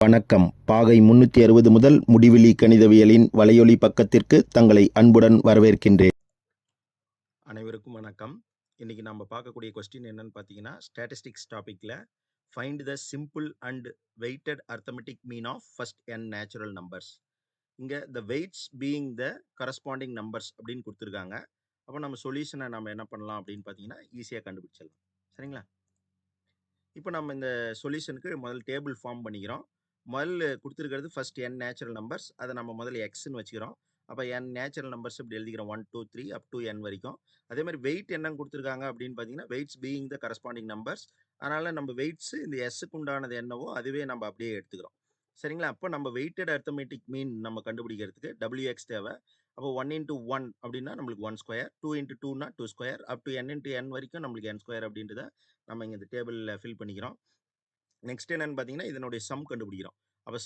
வணக்கம். பாகை 360 முதல் முடிவிலி கணிதவியலின் வலையொலி பக்கத்திற்கு தங்களை அன்புடன் வரவேற்கின்றேன். அனைவருக்கும் வணக்கம். இன்னைக்கு நம்ம பார்க்கக்கூடிய கொஸ்டின் என்னன்னு பார்த்தீங்கன்னா, ஸ்டாட்டிஸ்டிக்ஸ் டாபிக்ல find the simple and weighted arithmetic mean of first n natural numbers. இங்க the weights being the corresponding numbers அப்படின்னு கொடுத்துருக்காங்க. அப்போ நம்ம சொல்யூஷனை நம்ம என்ன பண்ணலாம் அப்படின்னு பார்த்தீங்கன்னா, ஈஸியாக கண்டுபிடிச்சிடலாம். சரிங்களா? இப்போ நம்ம இந்த சொல்யூஷனுக்கு முதல் டேபிள் ஃபார்ம் பண்ணிக்கிறோம். முதல்ல கொடுத்துருக்கிறது ஃபர்ஸ்ட் n நேச்சுரல் நம்பர்ஸ். அதை நம்ம முதல்ல எக்ஸ்ன்னு வச்சுக்கிறோம். அப்போ n நேச்சுரல் நம்பர்ஸ் இப்படி எழுதிக்கிறோம் 1 2 3 அப் டு n வரைக்கும். அதே மாதிரி வெயிட் என்ன கொடுத்துருக்காங்க அப்படின்னு பார்த்தீங்கன்னா, weights being the corresponding numbers. அதனால நம்ம வெயிட்ஸ் இந்த எஸ்ஸுக்கு உண்டானது என்னவோ அதுவே நம்ம அப்படியே எடுத்துக்கிறோம். சரிங்களா? அப்போ நம்ம வெயிட்டட் அர்த்தமெட்டிக் மீன் நம்ம கண்டுபிடிக்கிறதுக்கு WX தேவை. அப்போ 1 இன்ட்டு 1 அப்படின்னா நம்மளுக்கு 1 ஸ்கொயர், 2 இன்ட்டு 2னா 2 square, up to n into n வரைக்கும் நம்மளுக்கு n ஸ்கொயர் அப்படின்றத நம்ம இங்கே இந்த டேபிளில் ஃபில் பண்ணிக்கிறோம். நெக்ஸ்ட் என்னன்னு பார்த்தீங்கன்னா, இதனுடைய சம் கண்டுபிடிக்கிறோம். அப்போ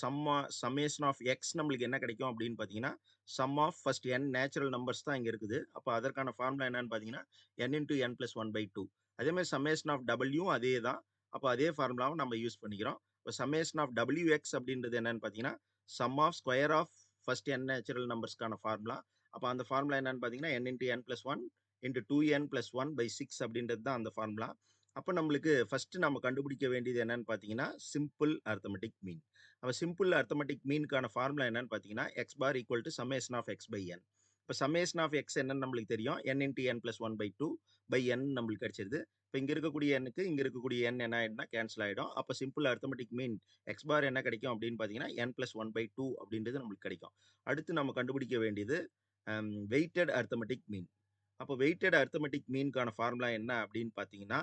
சம்மேஷன் ஆஃப் எக்ஸ் நம்மளுக்கு என்ன கிடைக்கும் அப்படின்னு பார்த்தீங்கன்னா, sum of first n natural numbers தான் இங்கே இருக்குது. அப்போ அதற்கான ஃபார்முலா என்னன்னு பார்த்தீங்கன்னா, n இன்ட்டு n ப்ளஸ் 1/2. அதே மாதிரி சம்மேஷன் ஆஃப் டபிள்யூவும் அதே தான். அப்போ அதே ஃபார்முலாவை நம்ம யூஸ் பண்ணிக்கிறோம். இப்போ சம்மேஷன் ஆஃப் WX அப்படின்றது என்னன்னு பார்த்தீங்கன்னா, sum of square of first n natural நம்பர்ஸ்க்கான ஃபார்முலா. அப்போ அந்த ஃபார்முலா என்னன்னு பார்த்தீங்கன்னா, n into n plus 1 into 2n plus 1/6 அப்படின்றது தான் அந்த ஃபார்முலா. அப்போ நம்மளுக்கு ஃபர்ஸ்ட் நம்ம கண்டுபிடிக்க வேண்டியது என்னன்னு பார்த்தீங்கன்னா, சிம்பிள் அர்த்தமெட்டிக் மீன். அப்போ சிம்பிள் அர்த்தமெட்டிக் மீனுக்கான ஃபார்முலா என்னன்னு பார்த்தீங்கன்னா, X bar equal to summation of X by N. இப்போ சம்மேஷன் ஆஃப் எக்ஸ் என்னன்னு நம்மளுக்கு தெரியும், n into n plus 1/2 by n நம்மளுக்கு கிடைச்சிருது. இப்போ இங்கே இருக்கக்கூடிய எண்ணுக்கு இங்கே இருக்கக்கூடிய n என்ன ஆயிடும்னா கேன்சல் ஆகிடும். அப்போ சிம்பிள் அர்த்தமெட்டிக் மீன் எக்ஸ் பார் என்ன கிடைக்கும் அப்படின்னு பார்த்தீங்கன்னா, n ப்ளஸ் 1/2 அப்படின்றது நம்மளுக்கு கிடைக்கும். அடுத்து நம்ம கண்டுபிடிக்க வேண்டியது வெயிட்டட் அர்த்தமெட்டிக் மீன். அப்போ வெயிட்டட் அர்த்தமெட்டிக் மீனுக்கான ஃபார்முலா என்ன அப்படின்னு பார்த்தீங்கன்னா,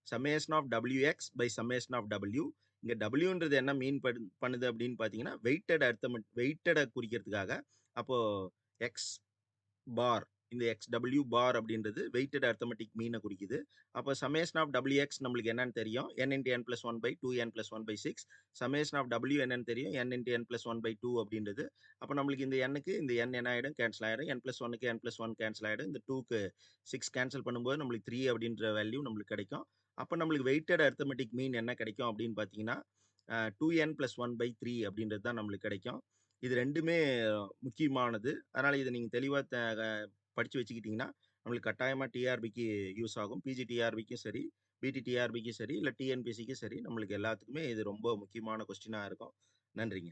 summation of WX by summation of W. இங்கே Wன்றது என்ன மீன் பண்ணுது அப்படின்னு பார்த்தீங்கன்னா, வெயிட்டடை குறிக்கிறதுக்காக. அப்போ எக்ஸ் பார், இந்த XW பார் அப்படின்றது வெயிட்டட் அர்த்தமெட்டிக் மீனை குறிக்குது. அப்போ சம்மேஷன் ஆஃப் WX நம்மளுக்கு என்னன்னு தெரியும், n into n plus 1/2 n plus 1/6. Summation of W என்னன்னு தெரியும், n இன்ட்டு n ப்ளஸ் 1/2 அப்படின்றது. அப்போ நம்மளுக்கு இந்த n என்ன ஆகிடும், கேன்சல் ஆகிடும். n ப்ளஸ் 1க்கு n ப்ளஸ் 1 கேன்சல் ஆகிடும். இந்த 2க்கு 6 கேன்சல் பண்ணும்போது நம்மளுக்கு 3 அப்படின்ற வேல்யூ நம்மளுக்கு கிடைக்கும். அப்போ நம்மளுக்கு வெயிட்டட் அர்த்தமெட்டிக் மீன் என்ன கிடைக்கும் அப்படின்னு பார்த்தீங்கன்னா, 2n ப்ளஸ் 1/3 அப்படின்றது தான் நம்மளுக்கு கிடைக்கும். இது ரெண்டுமே முக்கியமானது. அதனால் இதை நீங்கள் தெளிவாக படித்து வச்சுக்கிட்டிங்கன்னா நம்மளுக்கு கட்டாயமாக டிஆர்பிக்கு யூஸ் ஆகும். பிஜிடிஆர்பிக்கும் சரி, பிடிடிஆர்பிக்கும் சரி, இல்லை டிஎன்பிசிக்கும் சரி, நம்மளுக்கு எல்லாத்துக்குமே இது ரொம்ப முக்கியமான கொஸ்டினாக இருக்கும். நன்றிங்க.